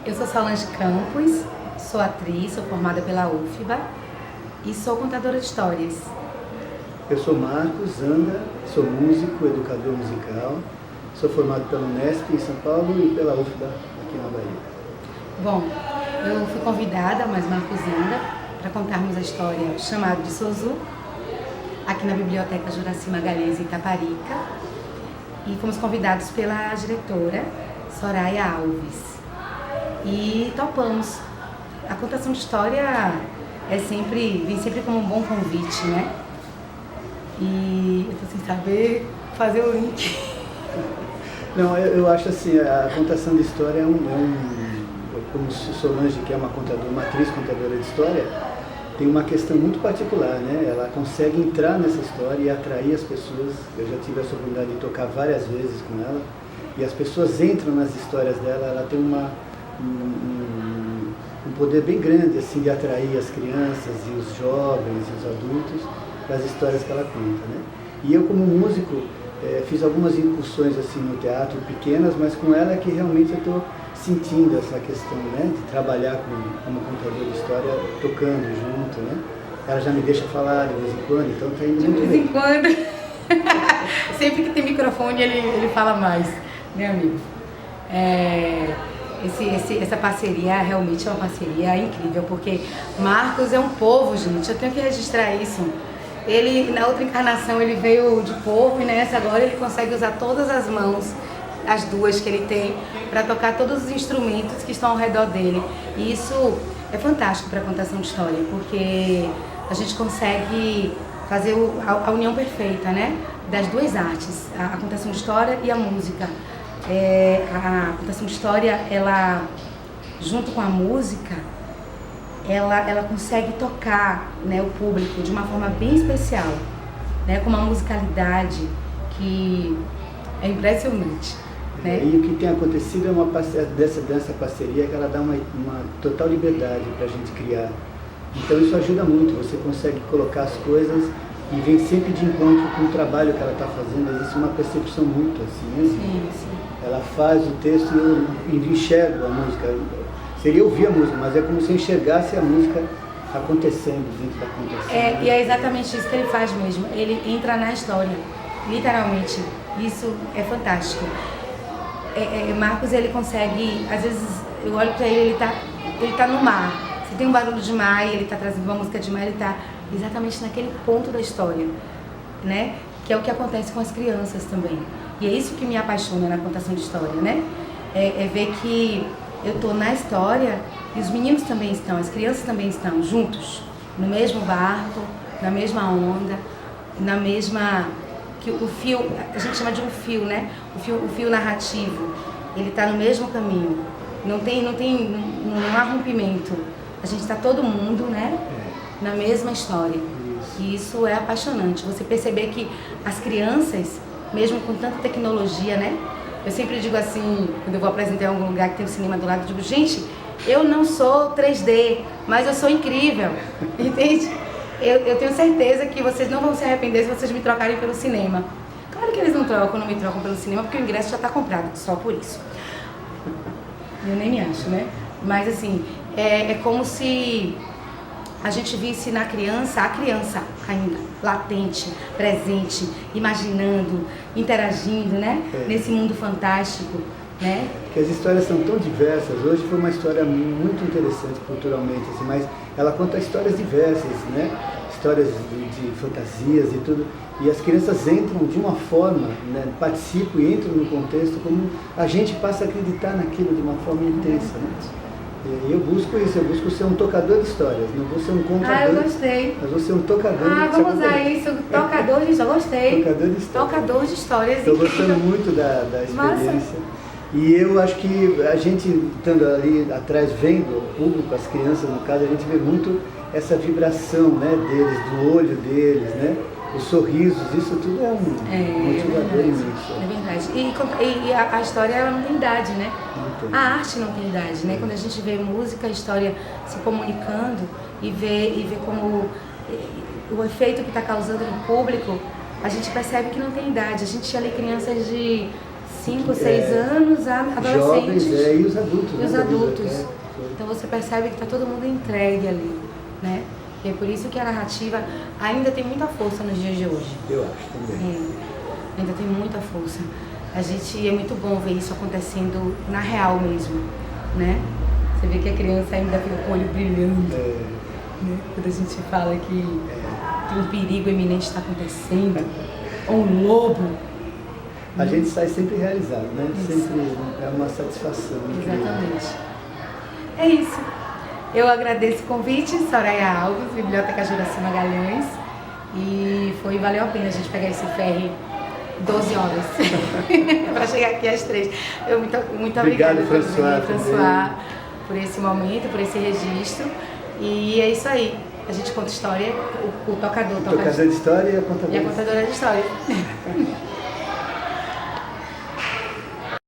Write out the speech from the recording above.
Eu sou Solange Campos, sou atriz, sou formada pela UFBA e sou contadora de histórias. Eu sou Marcos Zanda, sou músico, educador musical, sou formado pela Unesp em São Paulo e pela UFBA aqui na Bahia. Bom, eu fui convidada, mais Marcos Zanda, para contarmos a história Chamado de Sozu, aqui na Biblioteca Juraci Magalhães, em Itaparica, e fomos convidados pela diretora Soraya Alves. E topamos. A contação de história vem sempre como um bom convite, né? E eu tô sem saber fazer o link. Não, eu acho assim, a contação de história como Solange, que é uma atriz contadora de história, tem uma questão muito particular, né? Ela consegue entrar nessa história e atrair as pessoas. Eu já tive essa oportunidade de tocar várias vezes com ela, e as pessoas entram nas histórias dela. Ela tem um poder bem grande assim, de atrair as crianças e os jovens e os adultos para as histórias que ela conta, né? E eu, como músico, fiz algumas incursões assim, no teatro, pequenas, mas com ela é que realmente eu estou sentindo essa questão, né, de trabalhar como contador de história, tocando junto, né? Ela já me deixa falar de vez em quando, então está indo muito bem. De vez em quando. Sempre que tem microfone ele fala mais, né, amigo? Essa parceria realmente é uma parceria incrível, porque Marcos é um povo, gente, eu tenho que registrar isso. Ele, na outra encarnação, ele veio de povo e nessa agora ele consegue usar todas as mãos, as duas que ele tem, para tocar todos os instrumentos que estão ao redor dele. E isso é fantástico para a contação de história, porque a gente consegue fazer a união perfeita, né, das duas artes, a contação de história e a música. A contação de história, ela, junto com a música, ela consegue tocar, né, o público de uma forma bem especial, né, com uma musicalidade que é impressionante. Né? E o que tem acontecido é dessa parceria, que ela dá uma total liberdade para a gente criar. Então isso ajuda muito, você consegue colocar as coisas e vem sempre de encontro com o trabalho que ela está fazendo. Existe uma percepção mútua, assim, né? Sim, sim. Ela faz o texto e eu enxergo a música. Seria ouvir a música, mas é como se eu enxergasse a música acontecendo dentro da contação. E é exatamente isso que ele faz mesmo. Ele entra na história, literalmente. Isso é fantástico. Marcos, ele consegue, às vezes eu olho pra ele tá no mar. Se tem um barulho de mar e ele tá trazendo uma música de mar, ele tá exatamente naquele ponto da história, né? Que é o que acontece com as crianças também. E é isso que me apaixona na contação de história, né? É ver que eu tô na história e os meninos também estão, as crianças também estão juntos, no mesmo barco, na mesma onda, na mesma... que o fio, a gente chama de um fio, né? O fio narrativo, ele está no mesmo caminho. Não há rompimento. A gente está todo mundo, né? Na mesma história. E isso é apaixonante. Você perceber que as crianças, mesmo com tanta tecnologia, né? Eu sempre digo assim, quando eu vou apresentar em algum lugar que tem um cinema do lado, eu digo, gente, eu não sou 3D, mas eu sou incrível. Entende? Eu tenho certeza que vocês não vão se arrepender se vocês me trocarem pelo cinema. Claro que eles não me trocam pelo cinema, porque o ingresso já está comprado, só por isso. Eu nem me acho, né? Mas assim, é como se a gente visse na criança, a criança ainda latente, presente, imaginando, interagindo, né? Nesse mundo fantástico, né? Porque as histórias são tão diversas. Hoje foi uma história muito interessante culturalmente, assim, mas ela conta histórias diversas, né? Histórias de fantasias e tudo. E as crianças entram de uma forma, né? Participam e entram no contexto como a gente passa a acreditar naquilo de uma forma intensa, né? E eu busco isso, eu busco ser um tocador de histórias, não vou ser um contador. Eu gostei. Mas vou ser um tocador de histórias. Vamos usar isso, tocador de histórias, gostei. Tocador de histórias. Tocador de histórias. Estou gostando muito da experiência. Massa. E eu acho que a gente, estando ali atrás, vendo o público, as crianças no caso, a gente vê muito essa vibração, né, deles, do olho deles, né? Os sorrisos, isso tudo é um motivador imenso. É verdade. E a história, ela não tem idade, né? A arte não tem idade, né? Quando a gente vê música, a história se comunicando e vê como o efeito que está causando no público, a gente percebe que não tem idade. A gente tinha ali crianças de 5, 6 anos a adolescentes. Jovens, e os adultos. E os adultos. Então você percebe que está todo mundo entregue ali, né? E é por isso que a narrativa ainda tem muita força nos dias de hoje. Eu acho também. Ainda tem muita força. É muito bom ver isso acontecendo na real mesmo, né? Você vê que a criança ainda fica com o olho brilhando. Né? Quando a gente fala que um perigo iminente está acontecendo, ou um lobo. A gente sai sempre realizado, né? Sempre é uma satisfação. Exatamente. É isso. Eu agradeço o convite, Soraya Alves, Biblioteca Juraci Magalhães. E valeu a pena a gente pegar esse ferry 12 horas para chegar aqui às 3. Muito obrigada, François, por esse momento, por esse registro. E é isso aí. A gente conta história, o tocador de história e a contadora de história.